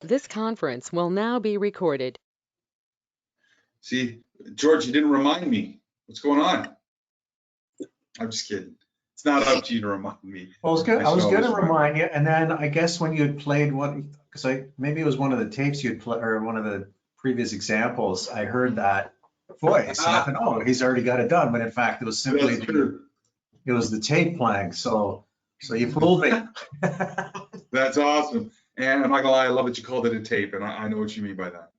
This conference will now be recorded. See, George, you didn't remind me. What's going on? I'm just kidding. It's not up to you to remind me. Well, I was going to remind you, and then I guess when you had played because maybe it was one of the tapes you had played, or one of the previous examples, I heard that voice. And I thought, oh, he's already got it done. But in fact, it was simply it was the tape playing. So you fooled me. That's awesome. And I'm not gonna lie, I love that you called it a tape, and I know what you mean by that.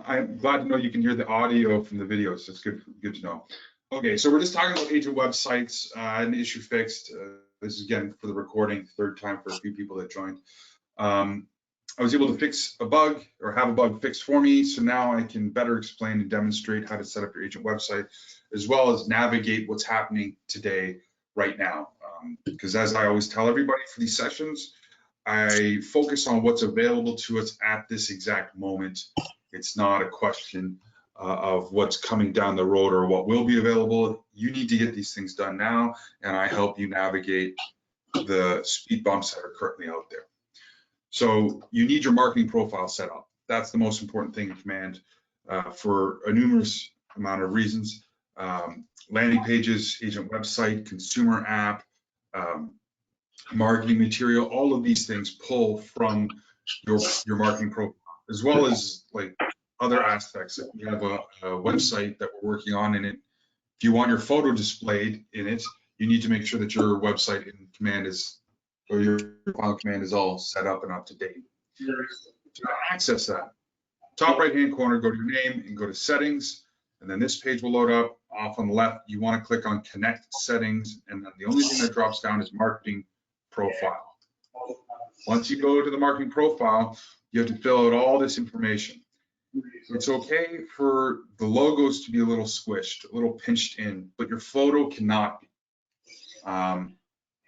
I'm glad to know you can hear the audio from the videos. That's good to know. Okay, so we're just talking about agent websites and issue fixed. This is again for the recording, third time for a few people that joined. I was able to fix a bug or have a bug fixed for me, so now I can better explain and demonstrate how to set up your agent website, as well as navigate what's happening today, right now. Because as I always tell everybody for these sessions, I focus on what's available to us at this exact moment. It's not a question of what's coming down the road or what will be available. You need to get these things done now, and I help you navigate the speed bumps that are currently out there. So you need your marketing profile set up. That's the most important thing in Command for a numerous amount of reasons. Landing pages, agent website, consumer app, marketing material, all of these things pull from your marketing profile, as well as like other aspects. We have a website that we're working on in it. If you want your photo displayed in it, you need to make sure that your website in Command is, or your file command is all set up and up to date. To access that, top right hand corner, go to your name and go to settings, and then this page will load up. Off on the left, you want to click on connect settings, and then the only thing that drops down is marketing profile. Once you go to the marketing profile, you have to fill out all this information. It's okay for the logos to be a little squished, a little pinched in, but your photo cannot be.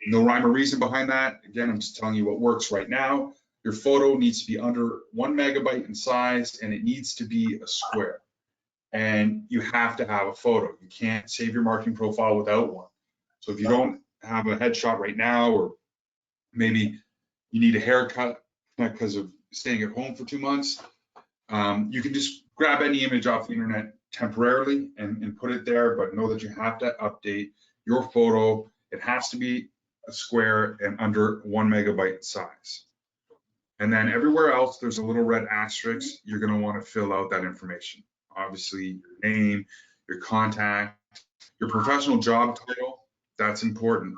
No rhyme or reason behind that. Again, I'm just telling you what works right now. Your photo needs to be under 1 megabyte in size, and it needs to be a square. And you have to have a photo. You can't save your marketing profile without one. So if you don't have a headshot right now, or maybe you need a haircut because of staying at home for 2 months, you can just grab any image off the internet temporarily and put it there, but know that you have to update your photo. It has to be a square and under 1 megabyte in size. And then everywhere else, there's a little red asterisk. You're going to want to fill out that information. Obviously, your name, your contact, your professional job title, that's important.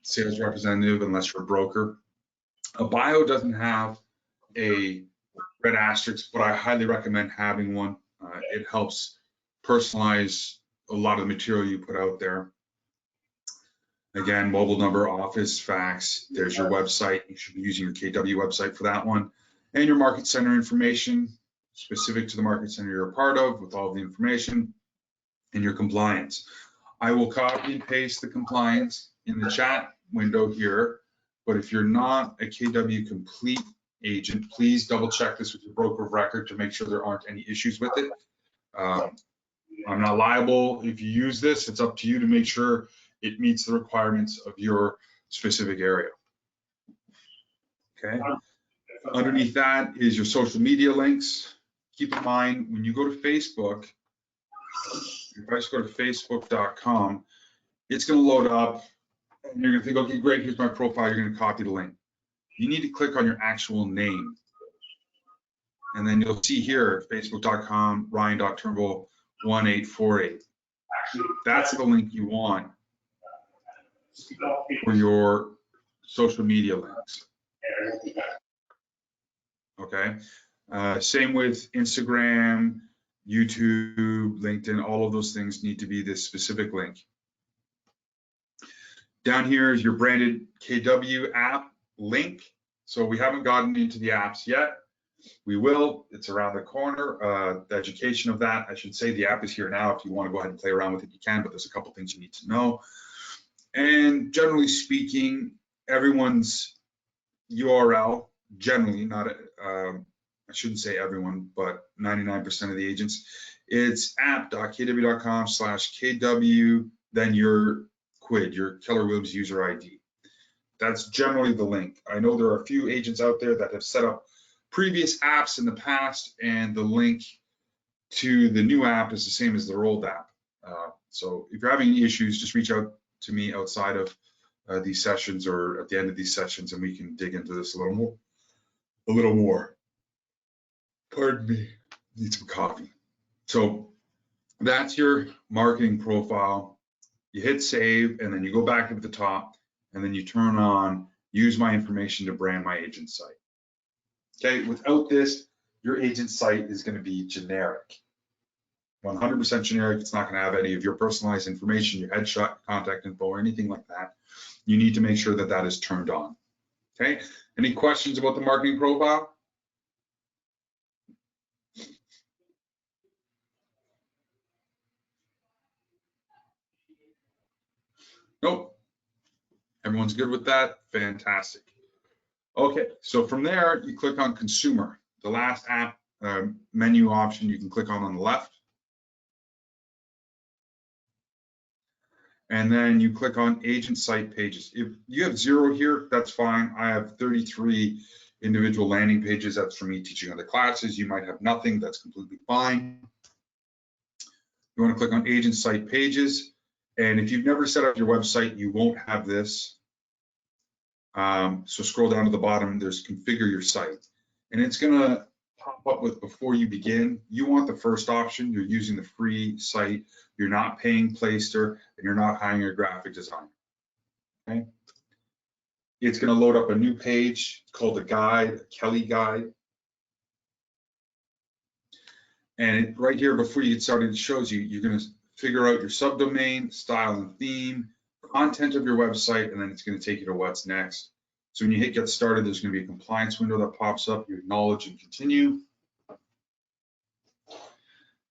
Sales representative, unless you're a broker. A bio doesn't have a red asterisk, but I highly recommend having one. It helps personalize a lot of the material you put out there. Again, mobile number, office, fax, there's your website. You should be using your KW website for that one. And your market center information, specific to the market center you're a part of, with all the information, and your compliance. I will copy and paste the compliance in the chat window here, but if you're not a KW complete agent, please double check this with your broker of record to make sure there aren't any issues with it. I'm not liable if you use this. It's up to you to make sure it meets the requirements of your specific area. Okay. Underneath that is your social media links. Keep in mind, when you go to Facebook, if I just go to facebook.com, it's going to load up and you're going to think, okay, great, here's my profile. You're going to copy the link. You need to click on your actual name. And then you'll see here, facebook.com, Ryan.Turnbull1848. That's the link you want for your social media links. Okay. Same with Instagram, YouTube, LinkedIn, all of those things need to be this specific link. Down here is your branded KW app link. So we haven't gotten into the apps yet. We will. It's around the corner. The education of that, I should say, the app is here now. If you want to go ahead and play around with it, you can, but there's a couple things you need to know. And generally speaking, everyone's URL, generally, not, I shouldn't say everyone, but 99% of the agents, it's app.kw.com/KW, then your QUID, your Keller Williams user ID. That's generally the link. I know there are a few agents out there that have set up previous apps in the past, and the link to the new app is the same as their old app. So if you're having any issues, just reach out to me outside of these sessions or at the end of these sessions, and we can dig into this a little more. Pardon me, need some coffee. So that's your marketing profile. You hit save, and then you go back up to the top, and then you turn on use my information to brand my agent site. Okay, without this, your agent site is going to be generic. 100% generic. It's not going to have any of your personalized information, your headshot, contact info, or anything like that. You need to make sure that that is turned on. Okay, any questions about the marketing profile? Nope. Everyone's good with that? Fantastic. Okay, so from there, you click on consumer. The last app menu option you can click on the left. And then you click on agent site pages. If you have 0 here, that's fine. I have 33 individual landing pages. That's for me teaching other classes. You might have nothing. That's completely fine. You want to click on agent site pages. And if you've never set up your website, you won't have this. So scroll down to the bottom, there's configure your site. And it's going to pop up with before you begin. You want the first option. You're using the free site. You're not paying Playster, and you're not hiring a graphic designer. Okay. It's going to load up a new page called a guide, a Kelly guide. And right here, before you get started, it shows you, you're going to figure out your subdomain, style and theme, content of your website, and then it's going to take you to what's next. So when you hit get started, there's going to be a compliance window that pops up. You acknowledge and continue.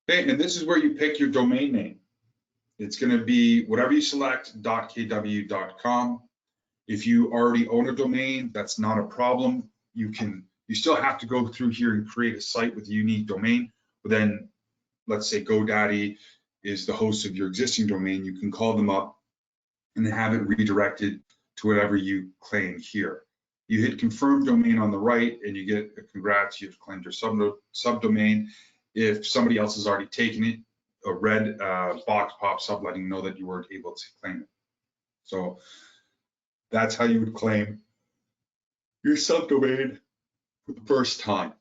Okay, and this is where you pick your domain name. It's going to be whatever you select, .kw.com. If you already own a domain, that's not a problem. You still have to go through here and create a site with a unique domain. But then, let's say GoDaddy is the host of your existing domain. You can call them up and have it redirected to whatever you claim here. You hit confirm domain on the right, and you get a congrats, you've claimed your subdomain. If somebody else has already taken it, a red box pops up letting you know that you weren't able to claim it. So that's how you would claim your subdomain for the first time.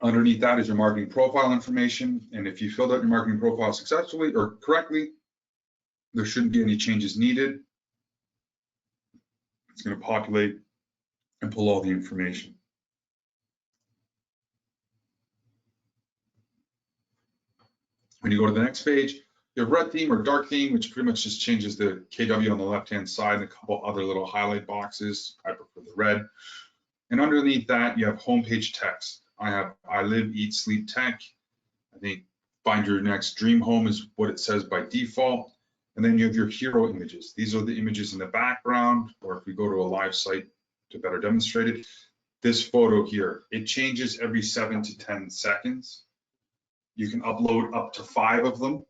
Underneath that is your marketing profile information. And if you filled out your marketing profile successfully or correctly, there shouldn't be any changes needed. It's going to populate and pull all the information. When you go to the next page, you have red theme or dark theme, which pretty much just changes the KW on the left-hand side and a couple other little highlight boxes. I prefer the red. And underneath that, you have homepage text. I have I live, eat, sleep, tech. I think find your next dream home is what it says by default. And then you have your hero images. These are the images in the background, or if we go to a live site to better demonstrate it, this photo here, it changes every 7 to 10 seconds. You can upload up to 5 of them.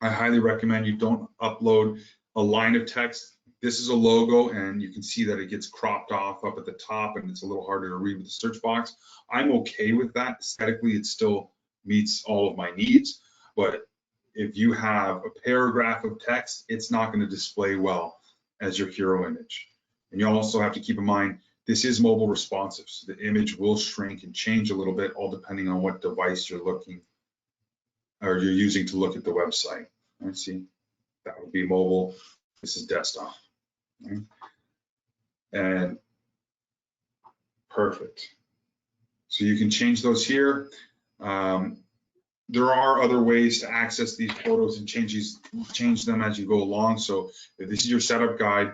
I highly recommend you don't upload a line of text. This is a logo, and you can see that it gets cropped off up at the top, and it's a little harder to read with the search box. I'm okay with that. Aesthetically, it still meets all of my needs, but if you have a paragraph of text, it's not going to display well as your hero image. And you also have to keep in mind, this is mobile responsive, so the image will shrink and change a little bit, all depending on what device you're looking or you're using to look at the website. Let's see, that would be mobile. This is desktop. Okay. And perfect. So you can change those here. There are other ways to access these photos and change them as you go along. So if this is your setup guide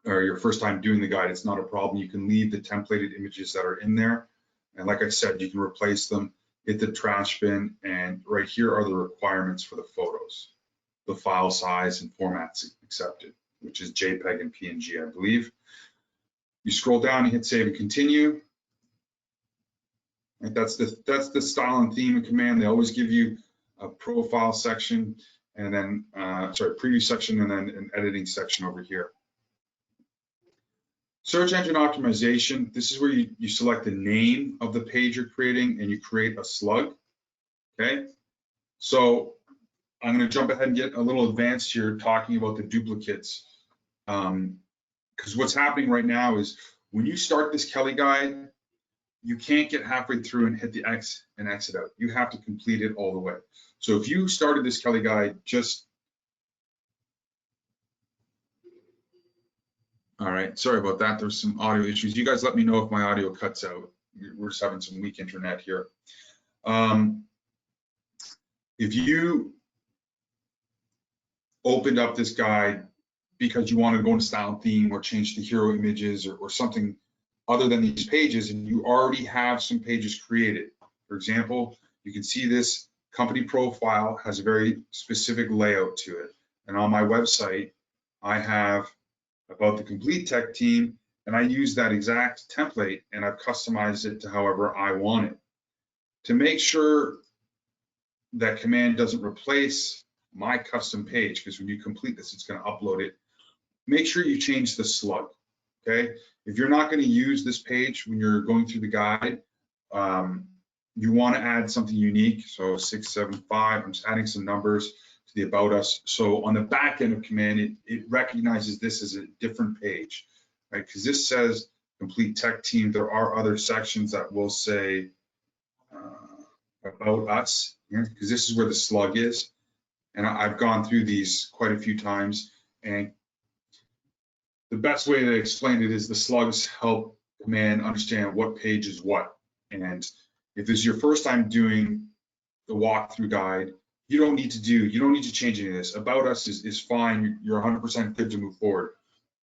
or your first time doing the guide, it's not a problem. You can leave the templated images that are in there. And like I said, you can replace them, hit the trash bin, and right here are the requirements for the photos, the file size and formats accepted, which is JPEG and PNG, I believe. You scroll down and hit save and continue. And that's the style and theme command. They always give you a profile section and then, preview section and then an editing section over here. Search engine optimization, this is where you select the name of the page you're creating and you create a slug, okay? So I'm gonna jump ahead and get a little advanced here talking about the duplicates. Because what's happening right now is when you start this Kelly guide, you can't get halfway through and hit the X and exit out. You have to complete it all the way. So if you started this Kelly guide all right, sorry about that. There's some audio issues. You guys let me know if my audio cuts out. We're just having some weak internet here. If you opened up this guide because you want to go into style and theme or change the hero images or something other than these pages, and you already have some pages created. For example, you can see this company profile has a very specific layout to it. And on my website, I have about the complete tech team, and I use that exact template and I've customized it to however I want it. To make sure that command doesn't replace my custom page, because when you complete this, it's going to upload it, make sure you change the slug, okay? If you're not going to use this page when you're going through the guide, you want to add something unique. So 675, I'm just adding some numbers to the About Us. So on the back end of command, it recognizes this as a different page, right? Because this says complete tech team. There are other sections that will say About Us, because this is where the slug is. And I've gone through these quite a few times. And the best way to explain it is the slugs help command understand what page is what. And if this is your first time doing the walkthrough guide, you don't need to change any of this. About Us is fine. You're 100% good to move forward.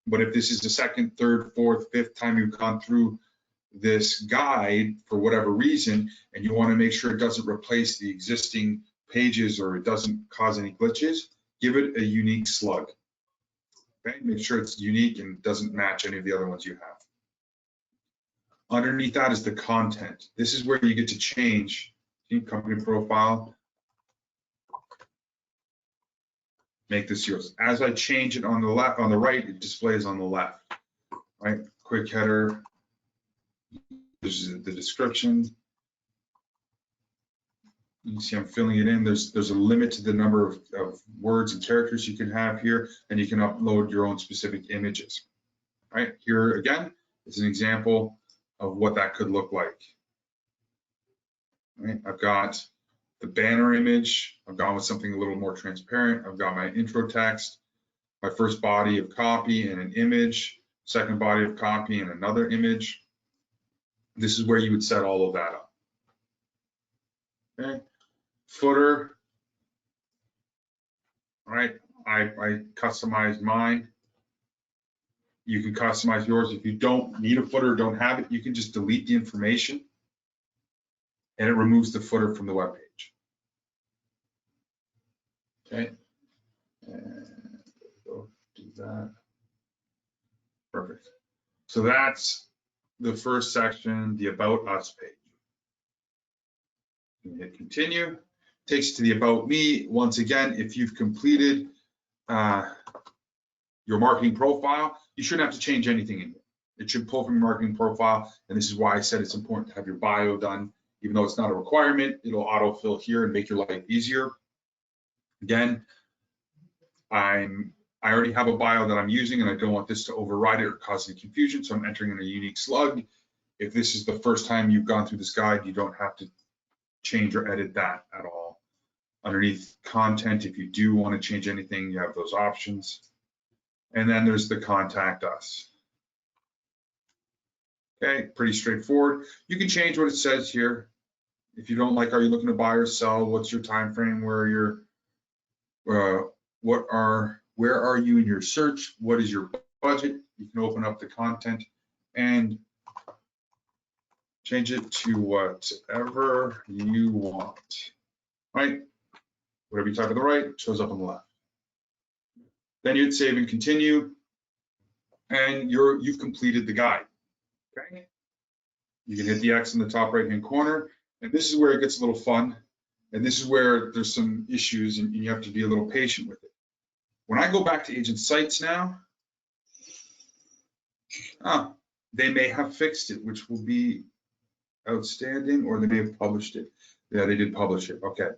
But if this is the second, third, fourth, fifth time you've gone through this guide for whatever reason, and you want to make sure it doesn't replace the existing pages or it doesn't cause any glitches, give it a unique slug. Okay, make sure it's unique and doesn't match any of the other ones you have. Underneath that is the content. This is where you get to change company profile. Make this yours. As I change it on the left, on the right, it displays on the left. Right? Quick header. This is the description. You can see I'm filling it in. There's a limit to the number of words and characters you can have here, and you can upload your own specific images. All right, here again is an example of what that could look like. All right, I've got the banner image. I've gone with something a little more transparent. I've got my intro text, my first body of copy and an image, second body of copy and another image. This is where you would set all of that up. Okay. Footer, all right, I customized mine. You can customize yours. If you don't need a footer, don't have it, you can just delete the information and it removes the footer from the web page. Okay, and go do that. Perfect. So that's the first section, the About Us page. You hit continue. Takes you to the About Me. Once again, if you've completed your marketing profile, you shouldn't have to change anything in here. It should pull from your marketing profile, and this is why I said it's important to have your bio done. Even though it's not a requirement, it'll autofill here and make your life easier. Again, I already have a bio that I'm using, and I don't want this to override it or cause any confusion, so I'm entering in a unique slug. If this is the first time you've gone through this guide, you don't have to change or edit that at all. Underneath content, if you do want to change anything, you have those options. And then there's the Contact Us. Okay, pretty straightforward. You can change what it says here. If you don't like, are you looking to buy or sell? What's your time frame? Where are you in your search? What is your budget? You can open up the content and change it to whatever you want. Right? Whatever you type on the right, it shows up on the left. Then you'd save and continue, and you've completed the guide. Okay? You can hit the X in the top right-hand corner, and this is where it gets a little fun, and this is where there's some issues, and you have to be a little patient with it. When I go back to agent sites now, They may have fixed it, which will be outstanding, or they may have published it. Yeah, they did publish it. Okay.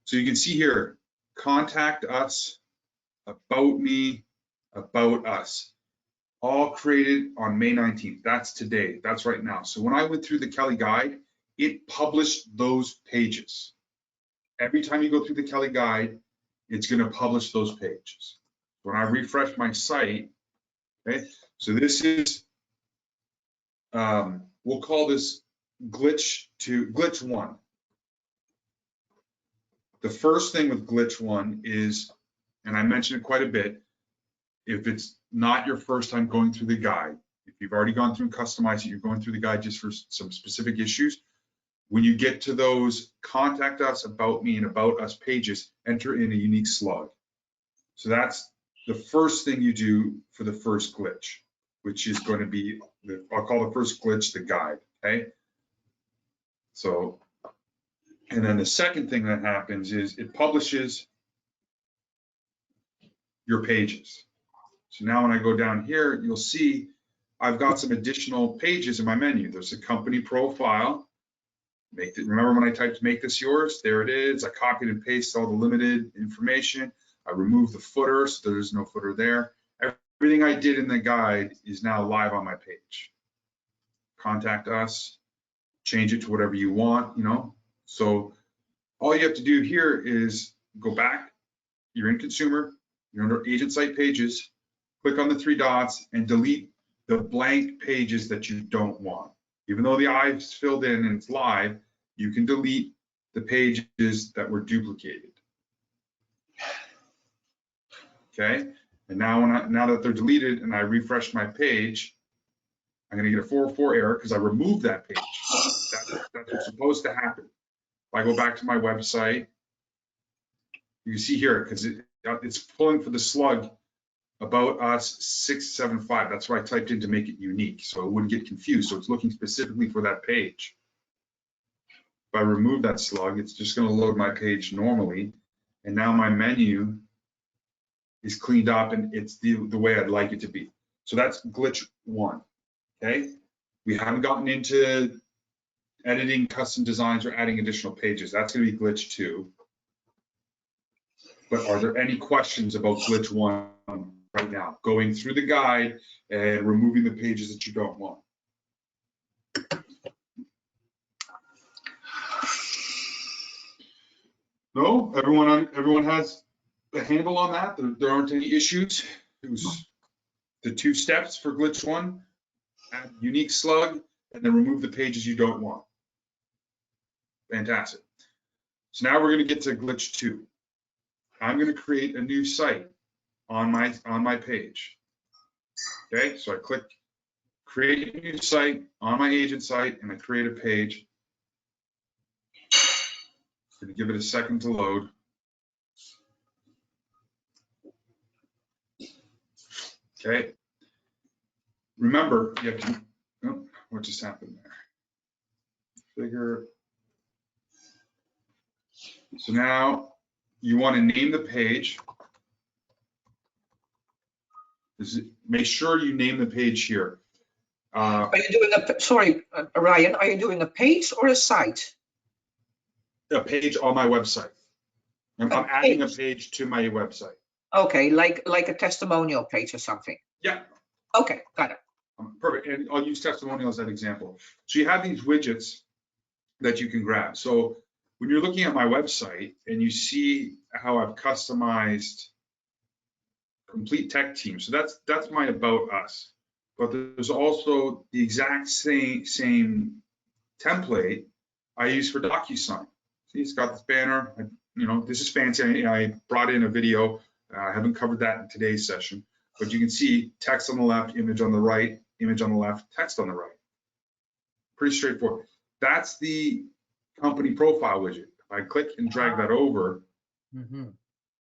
So you can see here, contact us, about me, about us, all created on May 19th. That's today. That's right now. So when I went through the Kelly Guide, it published those pages. Every time you go through the Kelly Guide, it's going to publish those pages. When I refresh my site, okay, so this is, we'll call this glitch 1. The first thing with glitch 1 is, and I mentioned it quite a bit, if it's not your first time going through the guide, if you've already gone through and customized it, you're going through the guide just for some specific issues. When you get to those contact us, about me, and about us pages, enter in a unique slug. So that's the first thing you do for the first glitch, which is going to be, I'll call the first glitch the guide, okay? So, and then the second thing that happens is it publishes your pages. So now when I go down here, you'll see I've got some additional pages in my menu. There's a company profile. Remember when I typed make this yours? There it is. I copied and pasted all the limited information. I removed the footer, so there's no footer there. Everything I did in the guide is now live on my page. Contact us, change it to whatever you want, you know. So all you have to do here is go back. You're in consumer, you're under agent site pages, click on the 3 dots and delete the blank pages that you don't want. Even though the I's filled in and it's live, you can delete the pages that were duplicated. Okay, and now that they're deleted and I refresh my page, I'm going to get a 404 error because I removed that page. That's what's supposed to happen. If I go back to my website, you can see here, because it's pulling for the slug about us 675. That's what I typed in to make it unique, so it wouldn't get confused. So it's looking specifically for that page. If I remove that slug, it's just going to load my page normally, and now my menu is cleaned up and it's the way I'd like it to be. So that's glitch 1. Okay, we haven't gotten into editing custom designs or adding additional pages. That's going to be glitch 2. But are there any questions about glitch 1 right now? Going through the guide and removing the pages that you don't want. No, everyone has a handle on that. There aren't any issues. It was the 2 steps for glitch 1. Add unique slug, and then remove the pages you don't want. Fantastic. So now we're going to get to glitch 2. I'm going to create a new site on my page. Okay, so I click create a new site on my agent site, and I create a page. I'm going to give it a second to load. Okay. Remember, you have to, oh, what just happened there? Figure. So now you want to name the page. Make sure you name the page here. Are you doing sorry, Ryan, are you doing a page or a site? A page on my website. I'm adding a page to my website. Okay, like a testimonial page or something. Yeah. Okay, got it. Perfect. And I'll use testimonials as an example. So you have these widgets that you can grab. So when you're looking at my website and you see how I've customized complete tech team, so that's my about us. But there's also the exact same template I use for DocuSign. See, it's got this banner. You know, this is fancy. I brought in a video. I haven't covered that in today's session, but you can see text on the left, image on the right, image on the left, text on the right. Pretty straightforward. That's the company profile widget. If I click and drag that over,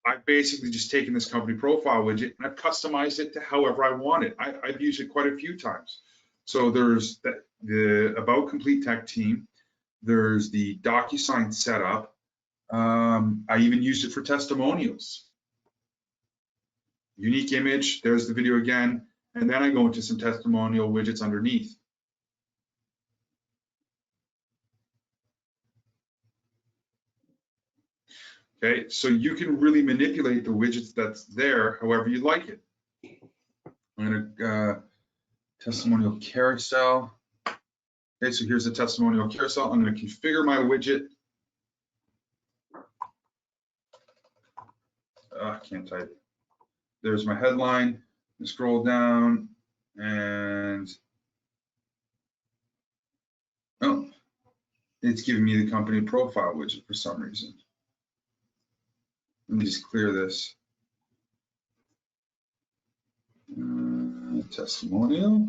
I've basically just taken this company profile widget and I've customized it to however I want it. I've used it quite a few times. So there's the About Complete Tech Team. There's the DocuSign setup. I even used it for testimonials. Unique image, there's the video again. And then I go into some testimonial widgets underneath. Okay, so you can really manipulate the widgets that's there however you like it. I'm gonna testimonial carousel. Okay, so here's the testimonial carousel. I'm gonna configure my widget. I can't type. There's my headline. I scroll down and oh, it's giving me the company profile widget for some reason. Let me just clear this. Testimonial.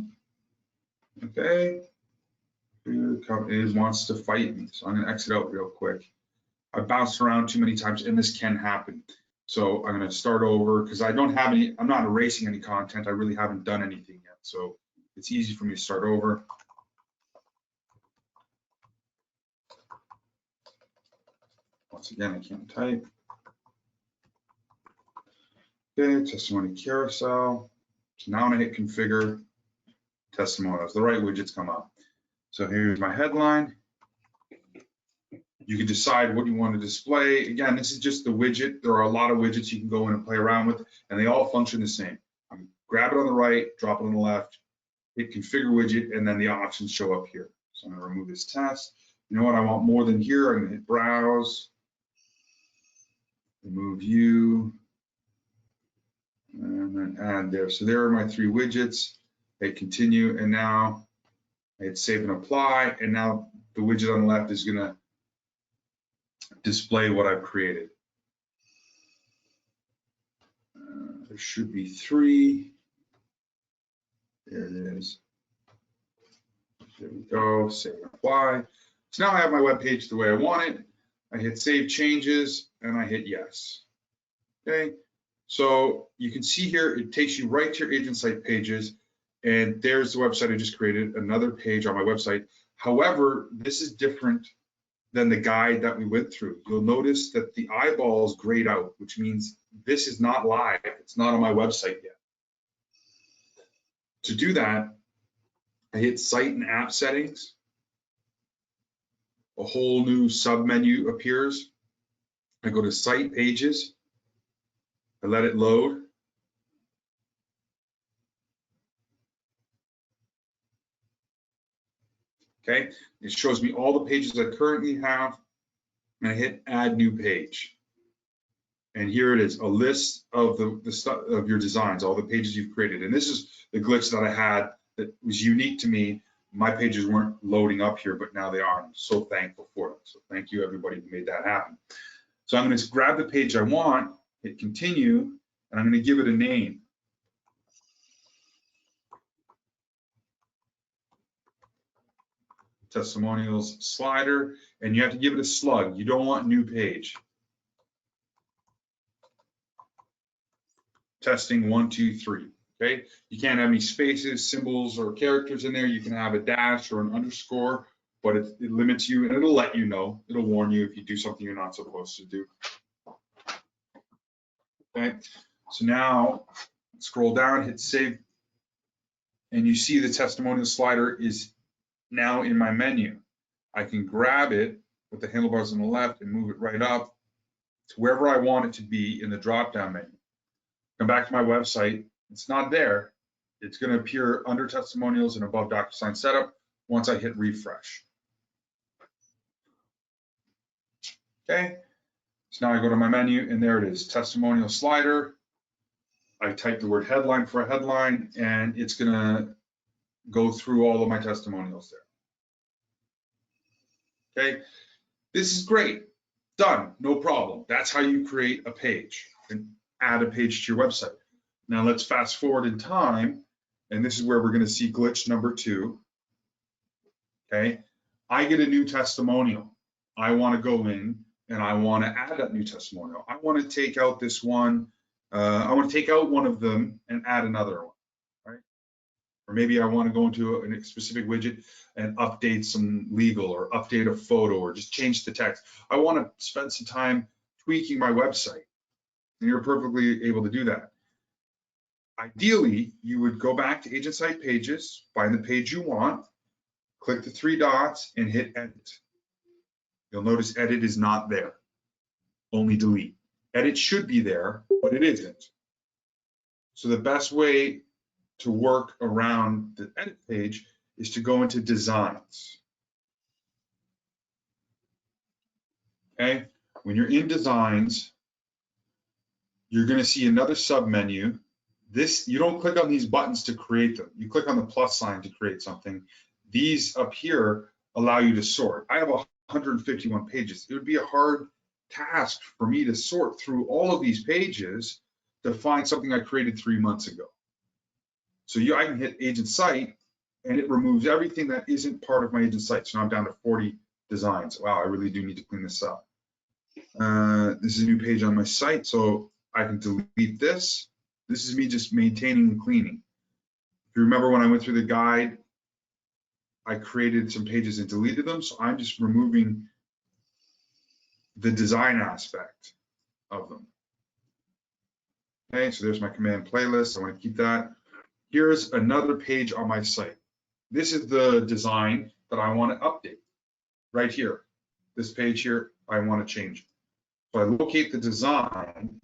Okay. It wants to fight me, so I'm going to exit out real quick. I bounced around too many times, and this can happen. So I'm going to start over because I don't have any, I'm not erasing any content. I really haven't done anything yet. So it's easy for me to start over. Once again, I can't type. Okay, testimony carousel. So now I'm going to hit configure testimonials. The right widgets come up. So here's my headline. You can decide what you want to display. Again, this is just the widget. There are a lot of widgets you can go in and play around with, and they all function the same. Grab it on the right, drop it on the left, hit configure widget, and then the options show up here. So I'm going to remove this test. You know what? I want more than here. I'm going to hit browse, remove view, and then add there. So there are my 3 widgets. Hit continue, and now I hit save and apply, and now the widget on the left is going to display what I've created. There should be 3. There it is. There we go, save and apply. So now I have my web page the way I want it. I hit save changes and I hit yes. Okay, so you can see here, it takes you right to your agent site pages, and there's the website I just created, another page on my website. However, this is different than the guide that we went through. You'll notice that the eyeballs grayed out, which means this is not live. It's not on my website yet. To do that, I hit site and app settings. A whole new submenu appears. I go to site pages. I let it load. Okay, it shows me all the pages I currently have, and I hit add new page. And here it is, a list of the stuff of your designs, all the pages you've created. And this is the glitch that I had that was unique to me. My pages weren't loading up here, but now they are. I'm so thankful for it. So thank you everybody who made that happen. So I'm going to grab the page I want, hit continue, and I'm going to give it a name. Testimonials slider, and you have to give it a slug. You don't want new page. Testing 1, 2, 3. Okay, you can't have any spaces, symbols, or characters in there. You can have a dash or an underscore, but it limits you, and it'll let you know. It'll warn you if you do something you're not supposed to do. Okay, so now scroll down, hit save, and you see the testimonial slider is now in my menu. I can grab it with the handlebars on the left and move it right up to wherever I want it to be in the drop-down menu. Come back to my website. It's not there. It's going to appear under testimonials and above DocuSign setup once I hit refresh. Okay, so now I go to my menu, and there it is, testimonial slider. I type the word headline for a headline, and it's going to go through all of my testimonials there. Okay, this is great. Done, no problem. That's how you create a page and add a page to your website. Now let's fast forward in time, and this is where we're going to see glitch number 2. Okay, I get a new testimonial. I want to go in and I want to add that new testimonial. I want to take out this one. I want to take out one of them and add another one, right? Or maybe I want to go into a specific widget and update some legal, or update a photo, or just change the text. I want to spend some time tweaking my website, and you're perfectly able to do that. Ideally, you would go back to agent site pages, find the page you want, click the 3 dots and hit edit. You'll notice edit is not there, only delete. Edit should be there, but it isn't. So the best way to work around the edit page is to go into designs. Okay, when you're in designs, you're going to see another submenu. This, you don't click on these buttons to create them. You click on the plus sign to create something. These up here allow you to sort. I have 151 pages. It would be a hard task for me to sort through all of these pages to find something I created 3 months ago. So I can hit agent site and it removes everything that isn't part of my agent site. So now I'm down to 40 designs. Wow, I really do need to clean this up. This is a new page on my site, so I can delete this. This is me just maintaining and cleaning. If you remember when I went through the guide, I created some pages and deleted them, so I'm just removing the design aspect of them. Okay, so there's my command playlist. I want to keep that. Here's another page on my site. This is the design that I want to update right here. This page here, I want to change. So I locate the design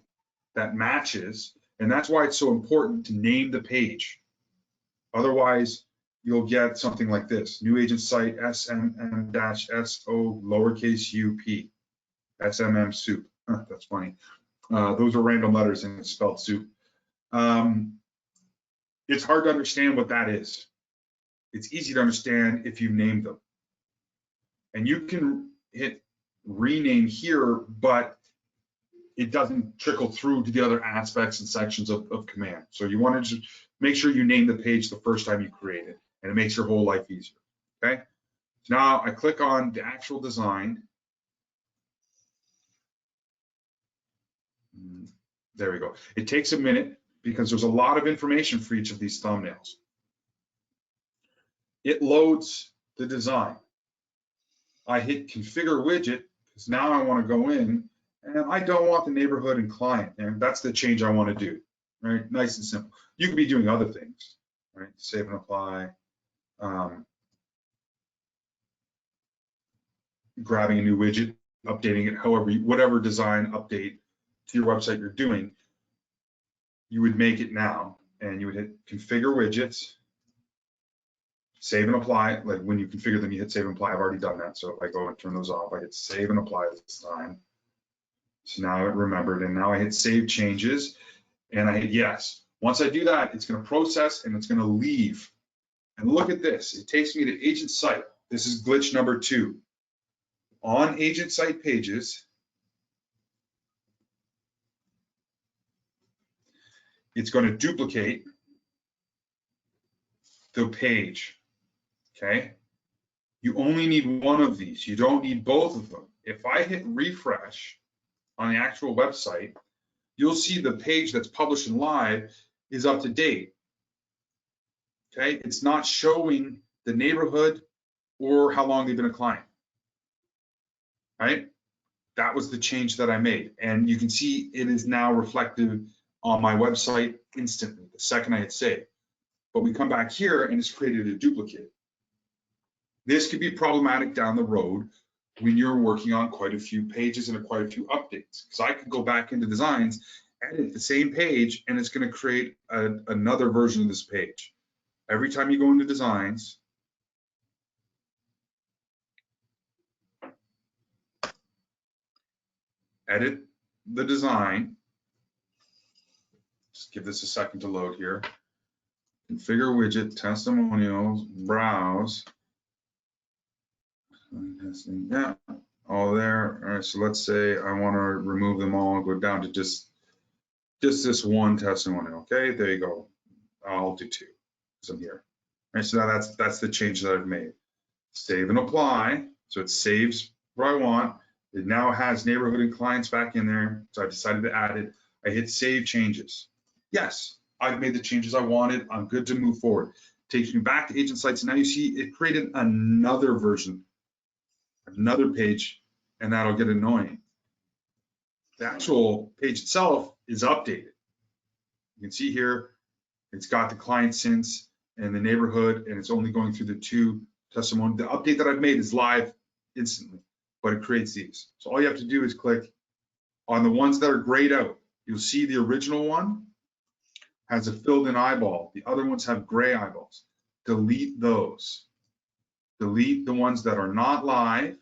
that matches, and that's why it's so important to name the page. Otherwise, you'll get something like this: new agent site SMM-SO lowercase UP, SMM soup. That's funny. Those are random letters and it's spelled soup. It's hard to understand what that is. It's easy to understand if you name them. And you can hit rename here, but it doesn't trickle through to the other aspects and sections of command. So you want to just make sure you name the page the first time you create it, and it makes your whole life easier. Okay. So now I click on the actual design. There we go. It takes a minute because there's a lot of information for each of these thumbnails. It loads the design. I hit configure widget because now I want to go in and I don't want the neighborhood and client, and that's the change I want to do, right? Nice and simple. You could be doing other things, right? Save and apply, grabbing a new widget, updating it, however, whatever design update to your website you're doing, you would make it now, and you would hit configure widgets, save and apply. Like when you configure them, you hit save and apply. I've already done that, so if I go and turn those off, I hit save and apply this time. So now it remembered, and now I hit save changes, and I hit yes. Once I do that, it's going to process and it's going to leave. And look at this. It takes me to agent site. This is glitch number 2. On agent site pages, it's going to duplicate the page. Okay? You only need one of these. You don't need both of them. If I hit refresh on the actual website, you'll see the page that's published in live is up to date. Okay, it's not showing the neighborhood or how long they've been a client. Right? That was the change that I made. And you can see it is now reflected on my website instantly, the second I hit save. But we come back here and it's created a duplicate. This could be problematic down the road when you're working on quite a few pages and quite a few updates. Because I could go back into designs, edit the same page, and it's going to create another version of this page. Every time you go into designs, edit the design. Just give this a second to load here. Configure widget, testimonials, browse. Yeah, all there. All right, so let's say I want to remove them all and go down to just this one testimonial. Okay, there you go. I'll do 2 because I'm here. All right, so now that's the change that I've made. Save and apply. So it saves what I want. It now has neighborhood and clients back in there. So I decided to add it. I hit save changes. Yes, I've made the changes I wanted. I'm good to move forward. Takes me back to agent sites. And now you see it created another version, another page, and that'll get annoying. The actual page itself is updated. You can see here, It's got the client since and the neighborhood, and it's only going through the 2 testimony. The update that I've made is live instantly, but it creates these. So all you have to do is click on the ones that are grayed out. You'll see the original one has a filled in eyeball. The other ones have gray eyeballs. Delete those. Delete the ones that are not live.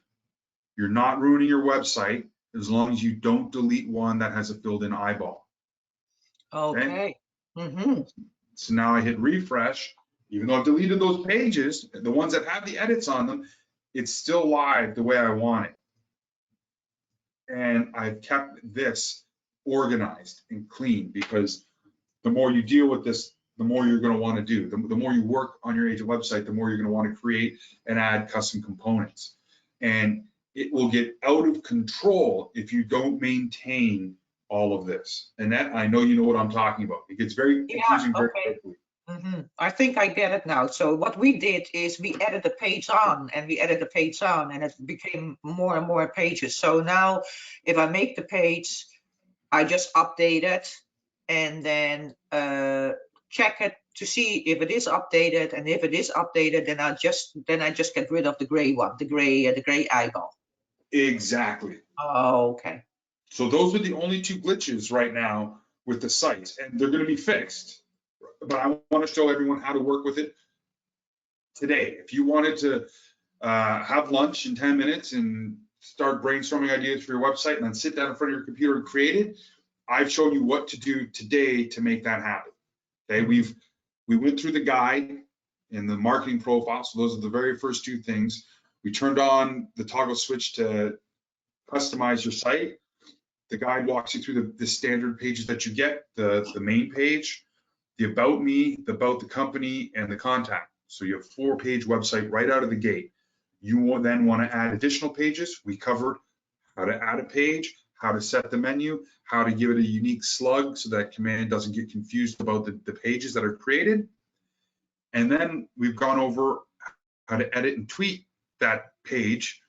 You're not ruining your website as long as you don't delete one that has a filled in eyeball. Okay. Mm-hmm. So now I hit refresh. Even though I've deleted those pages, the ones that have the edits on them, it's still live the way I want it. And I've kept this organized and clean, because the more you deal with this, the more you're going to want to do. The more you work on your agent website, the more you're going to want to create and add custom components. And it will get out of control if you don't maintain all of this. And that, I know you know what I'm talking about. It gets very confusing very quickly. Mm-hmm. I think I get it now. So what we did is we added the page on, and we added the page on, and it became more and more pages. So now if I make the page, I just update it and then check it to see if it is updated. And if it is updated, then I just get rid of the gray one, the gray eyeball. Exactly. Oh, okay. So those are the only 2 glitches right now with the site, and they're going to be fixed. But I want to show everyone how to work with it today. If you wanted to have lunch in 10 minutes and start brainstorming ideas for your website and then sit down in front of your computer and create it, I've shown you what to do today to make that happen. Okay, we went through the guide and the marketing profile. So those are the very first 2 things. We turned on the toggle switch to customize your site. The guide walks you through the standard pages that you get, the main page, the about me, the about the company, and the contact. So you have 4-page website right out of the gate. You will then want to add additional pages. We covered how to add a page, how to set the menu, how to give it a unique slug so that command doesn't get confused about the pages that are created. And then we've gone over how to edit and tweak that page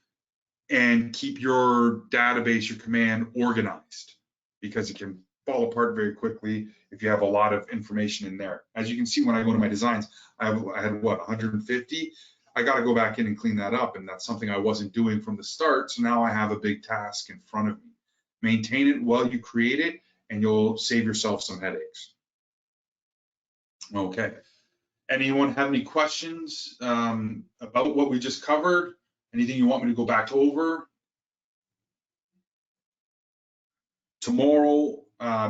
and keep your database, your command organized, because it can fall apart very quickly if you have a lot of information in there. As you can see, when I go to my designs, I had what, 150? I got to go back in and clean that up, and that's something I wasn't doing from the start. So now I have a big task in front of me. Maintain it while you create it, and you'll save yourself some headaches. Okay. Anyone have any questions about what we just covered? Anything you want me to go back over? Tomorrow,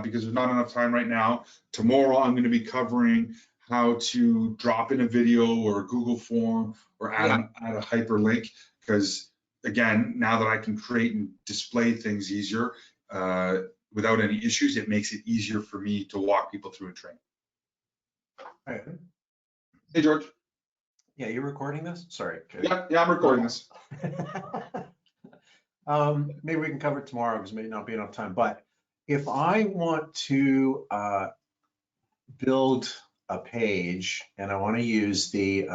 because there's not enough time right now, tomorrow I'm going to be covering how to drop in a video or a Google form or add a hyperlink, because again, now that I can create and display things easier without any issues, it makes it easier for me to walk people through and train. Right. Hey, George. Yeah, you're recording this? Sorry. Yeah, I'm recording this. Maybe we can cover it tomorrow because maybe not be enough time. But if I want to build a page and I want to use the,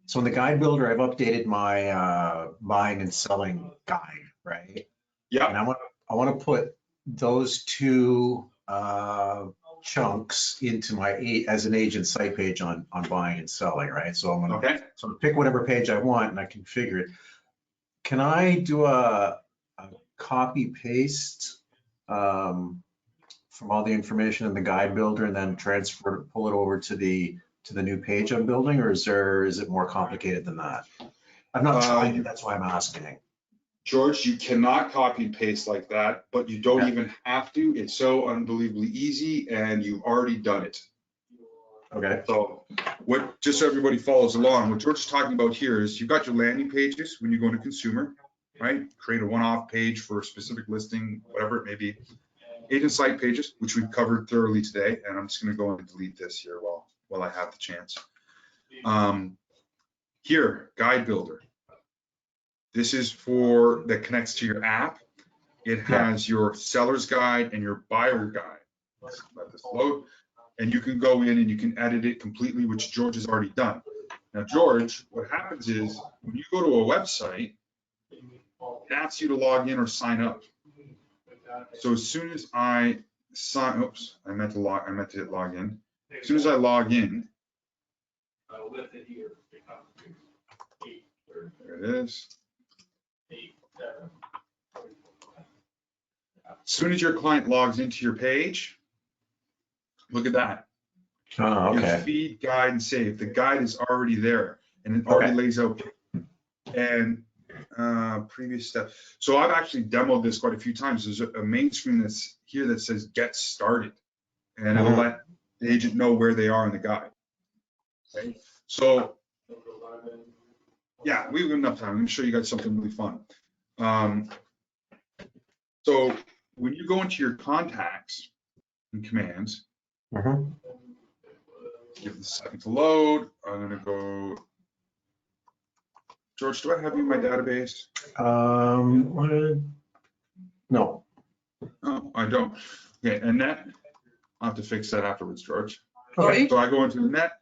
so in the guide builder, I've updated my buying and selling guide, right? Yeah. And I want to put those 2 chunks into my as an agent site page on buying and selling, right? So I'm gonna so pick whatever page I want and I configure it. Can I do a copy paste from all the information in the guide builder and then pull it over to the new page I'm building, or is it more complicated than that? I've not tried it, that's why I'm asking. George, you cannot copy and paste like that, but you don't even have to. It's so unbelievably easy, and you've already done it. Okay. So just so everybody follows along, what George is talking about here is you've got your landing pages when you go into consumer, right? Create a one-off page for a specific listing, whatever it may be. Agent site pages, which we've covered thoroughly today, and I'm just going to go and delete this here while I have the chance. Here, guide builder. This is that connects to your app. It has your seller's guide and your buyer guide. Let's let this load. And you can go in and you can edit it completely, which George has already done. Now, George, what happens is when you go to a website, it asks you to log in or sign up. So as soon as I sign, oops, I meant to hit log in. As soon as I log in, there it is. As soon as your client logs into your page, look at that. Oh, You have okay. feed, guide, and save. The guide is already there, and it already lays out and previous step. So I've actually demoed this quite a few times. There's a main screen that's here that says get started, and it'll let the agent know where they are in the guide. Okay. So yeah, we have enough time. I'm going to show you guys something really fun. So when you go into your contacts and commands, give it a second to load. I'm going to go. George, do I have you in my database? No. Oh, I don't. Okay, Annette, I'll have to fix that afterwards, George. Okay. So I go into Annette.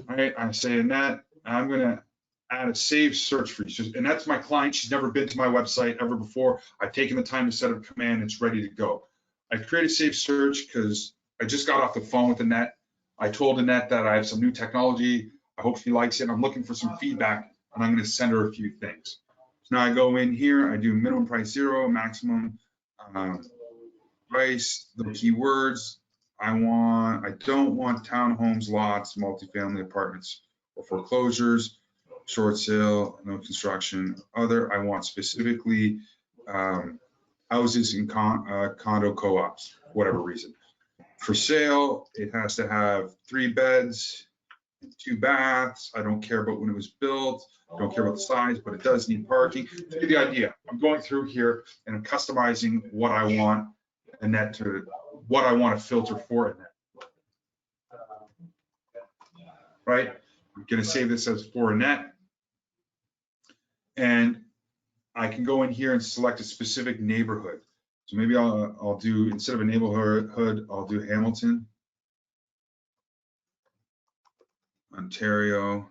All right, I say Annette, I'm going to add a save search for you. And that's my client. She's never been to my website ever before. I've taken the time to set up a command. It's ready to go. I create a save search because I just got off the phone with Annette. I told Annette that I have some new technology. I hope she likes it. I'm looking for some feedback, and I'm going to send her a few things. So now I go in here. I do minimum price 0, maximum price, the keywords. I don't want townhomes, lots, multifamily apartments, or foreclosures, short sale, no construction, other. I want specifically houses in condo co-ops, whatever reason. For sale, it has to have 3 beds and 2 baths. I don't care about when it was built. I don't care about the size, but it does need parking. To get the idea, I'm going through here and I'm customizing what I want and that to what I want to filter for in that. Right? I'm going to save this as for Annette. And I can go in here and select a specific neighborhood. So maybe I'll do, instead of a neighborhood, I'll do Hamilton, Ontario.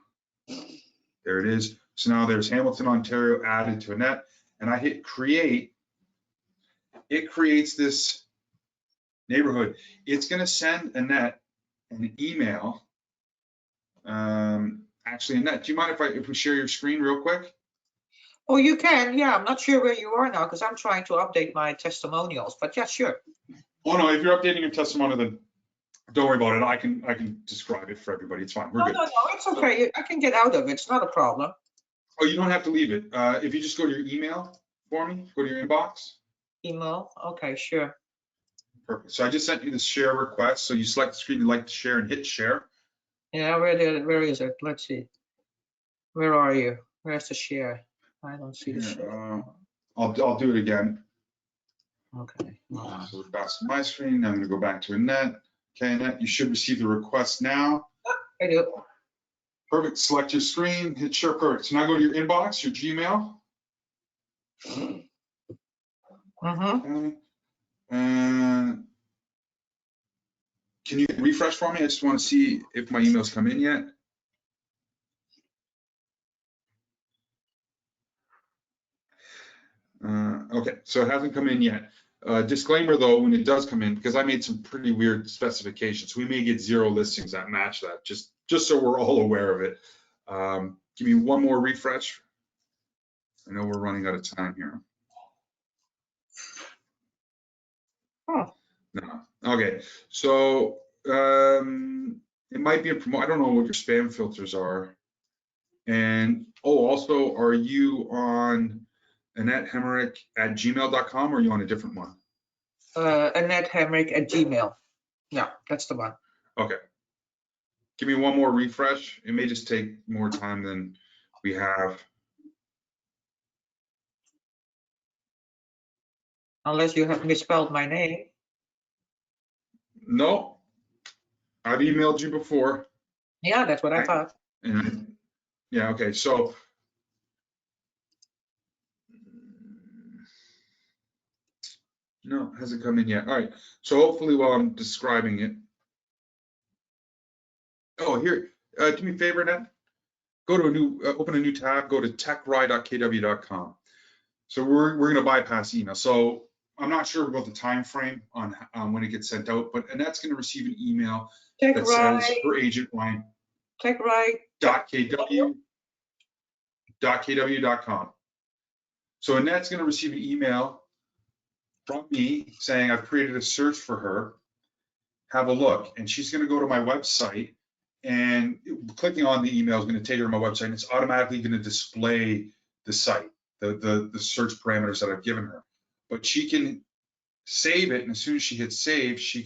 There it is. So now there's Hamilton, Ontario added to Annette, and I hit create. It creates this neighborhood. It's going to send Annette an email. Actually, Annette, do you mind if we share your screen real quick? Oh, you can. Yeah, I'm not sure where you are now because I'm trying to update my testimonials. But yeah, sure. Oh no, if you're updating your testimonial, then don't worry about it. I can describe it for everybody. It's fine. We're good. No, it's okay. I can get out of it. It's not a problem. Oh, you don't have to leave it. If you just go to your email for me, go to your inbox. Email. Okay, sure. Perfect. So I just sent you the share request. So you select the screen you'd like to share and hit share. Yeah, where is it? Let's see. Where are you? Where's the share? I don't see the share. I'll do it again. Okay. So we're back to my screen. Now I'm going to go back to Annette. Okay, Annette, you should receive the request now. I do. Perfect. Select your screen, hit share. Perfect. So now go to your inbox, your Gmail. Okay. And can you refresh for me? I just want to see if my emails come in yet. Okay, so it hasn't come in yet. Disclaimer though, when it does come in, because I made some pretty weird specifications, we may get 0 listings that match that, just so we're all aware of it. Give me one more refresh. I know we're running out of time here. Oh. No. Okay, so it might be a promote. I don't know what your spam filters are. And also, are you on Annette Hemerick at gmail.com or are you on a different one? Annette Hemerick at Gmail. Yeah, that's the one. Okay. Give me one more refresh. It may just take more time than we have. Unless you have misspelled my name. No, I've emailed you before. Yeah, that's what I thought. And yeah, okay, so no, it hasn't come in yet. All right, so hopefully while I'm describing it. Oh, here, do me a favor, Ned. Go to a new, open a new tab, go to techry.kw.com. So we're going to bypass email. So I'm not sure about the time frame on when it gets sent out, but Annette's going to receive an email Check that says right, her agent line check right. .kw.com. So Annette's going to receive an email from me saying I've created a search for her. Have a look, and she's going to go to my website, and clicking on the email is going to take her to my website, and it's automatically going to display the site, the search parameters that I've given her. But she can save it, and as soon as she hits save, she'll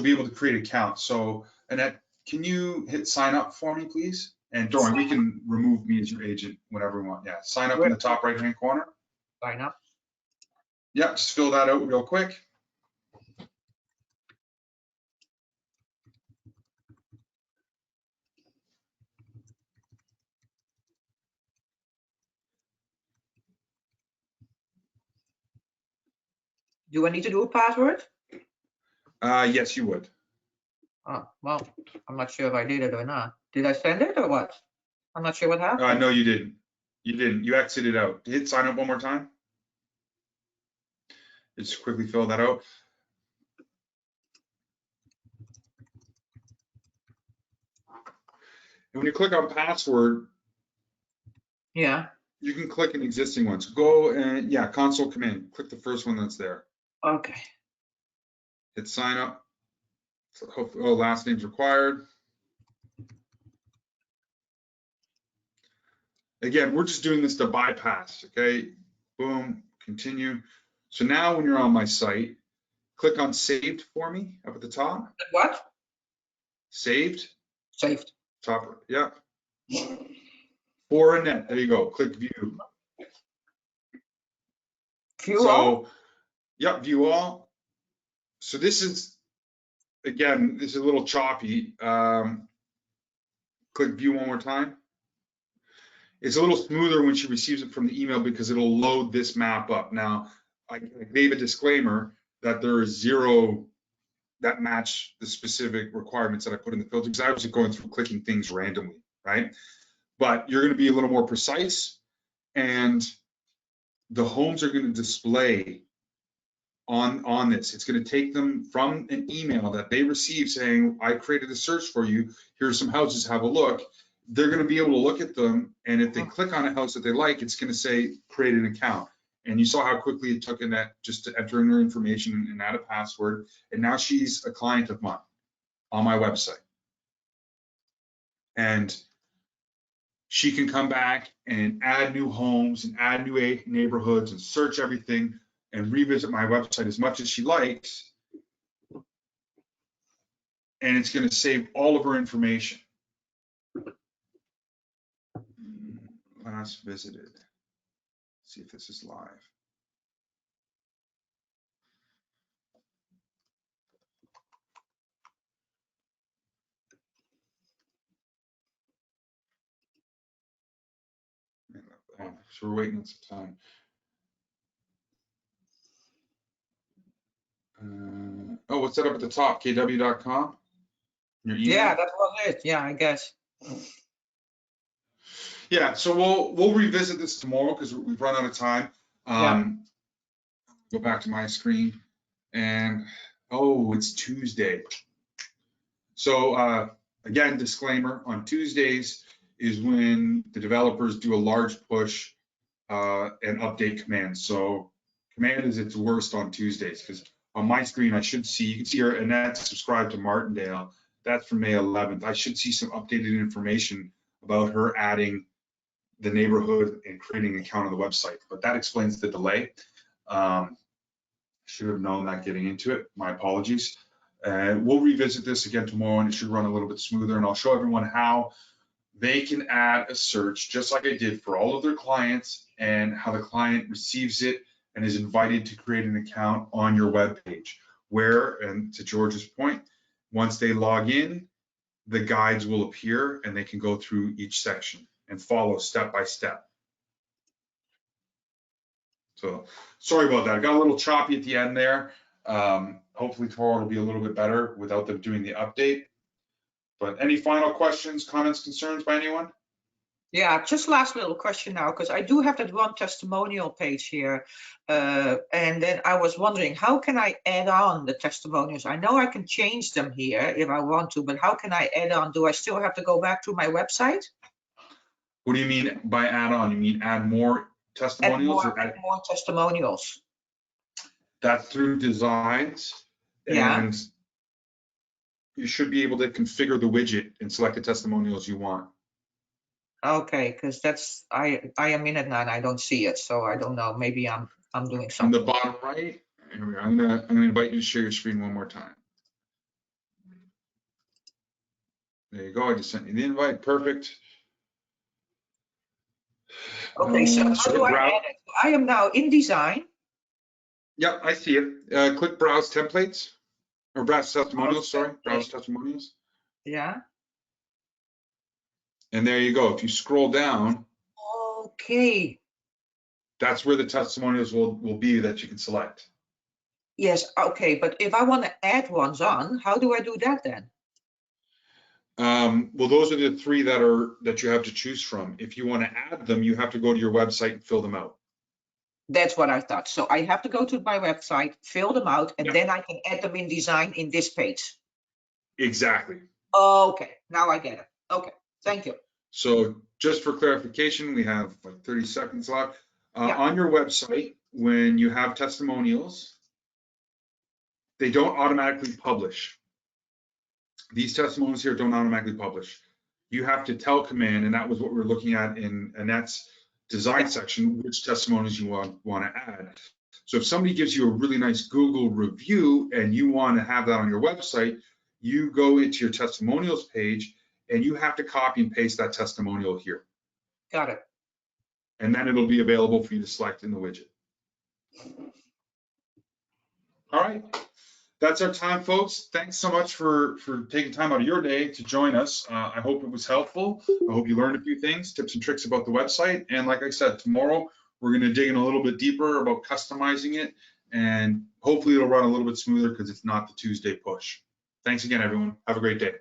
be able to create an account. So, Annette, can you hit sign up for me, please? And don't worry, we can remove me as your agent whenever we want. Yeah, sign up in the top right-hand corner. Sign up. Yeah, just fill that out real quick. Do I need to do a password? Yes, you would. Oh, well, I'm not sure if I did it or not. Did I send it or what? I'm not sure what happened. No, you didn't. You didn't. You exited out. Hit sign up one more time. Just quickly fill that out. And when you click on password, Yeah, you can click an existing one. So go and yeah, console command. Click the first one that's there. okay. Hit sign up. So last name's required. Again, we're just doing this to bypass, okay? Boom, continue. So now when you're on my site, click on saved for me up at the top. What? Saved. Saved. Top, yeah. For Annette, there you go. Click view. View all? So, yep, view all. So this is, again, this is a little choppy. Click view one more time. It's a little smoother when she receives it from the email because it'll load this map up. Now, I gave a disclaimer that there is zero that match the specific requirements that I put in the filter because I was going through clicking things randomly, right? But you're going to be a little more precise, and the homes are going to display on this. It's going to take them from an email that they receive saying, I created a search for you. Here's some houses, have a look. They're going to be able to look at them, and if they click on a house that they like, it's going to say create an account. And you saw how quickly it took Annette just to enter in her information and add a password, and now she's a client of mine on my website. And she can come back and add new homes and add new neighborhoods and search everything and revisit my website as much as she likes. And it's going to save all of her information. Last visited. Let's see if this is live. So we're waiting on some time. Oh, what's that up at the top? KW.com? Your email? Yeah, that was it. Yeah, I guess. Yeah, so we'll revisit this tomorrow because we've run out of time. Go back to my screen, and oh, it's Tuesday. So again, disclaimer, on Tuesdays is when the developers do a large push and update commands. So command is its worst on Tuesdays because on my screen I should see, you can see her Annette subscribed to Martindale. That's from May 11th. I should see some updated information about her adding the neighborhood and creating an account on the website, but that explains the delay. Should have known that getting into it. My apologies. We'll revisit this again tomorrow, and it should run a little bit smoother, and I'll show everyone how they can add a search just like I did for all of their clients and how the client receives it and is invited to create an account on your web page where, and to George's point, once they log in, the guides will appear and they can go through each section and follow step by step. So sorry about that. I got a little choppy at the end there. Hopefully tomorrow will be a little bit better without them doing the update. But any final questions, comments, concerns by anyone? Yeah, just last little question now, because I do have that one testimonial page here. And then I was wondering, how can I add on the testimonials? I know I can change them here if I want to, but how can I add on? Do I still have to go back to my website? What do you mean by add on? You mean add more testimonials or Add more testimonials. that's through designs? Yeah. And you should be able to configure the widget and select the testimonials you want. Okay, because that's I am in it now and I don't see it, so I don't know. Maybe I'm doing In something. the bottom right, here we go. I'm gonna invite you to share your screen one more time. There you go. I just sent you the invite. Perfect. Okay, so how So do I browse. add it? I am now in design. Yep, I see it. Click browse templates or browse testimonials. Sorry, browse testimonials. Yeah. And there you go. If you scroll down, Okay. that's where the testimonials will be that you can select. Yes. Okay. But if I want to add ones on, how do I do that then? Well, those are the three that you have to choose from. If you want to add them, you have to go to your website and fill them out. That's what I thought. So I have to go to my website, fill them out, and Yep. then I can add them in design in this page. Exactly. Okay. Now I get it. Okay. Thank you. So just for clarification, we have like 30 seconds left. Yeah. On your website, when you have testimonials, they don't automatically publish. These testimonials here don't automatically publish. You have to tell command, and that was what we're looking at in Annette's design section, which testimonials you want to add. So if somebody gives you a really nice Google review and you want to have that on your website, you go into your testimonials page and you have to copy and paste that testimonial here. Got it. And then it'll be available for you to select in the widget. All right. That's our time, folks. Thanks so much for taking time out of your day to join us. I hope it was helpful. I hope you learned a few things, tips and tricks about the website. And like I said, tomorrow we're going to dig in a little bit deeper about customizing it, and hopefully it'll run a little bit smoother because it's not the Tuesday push. Thanks again, everyone. Have a great day.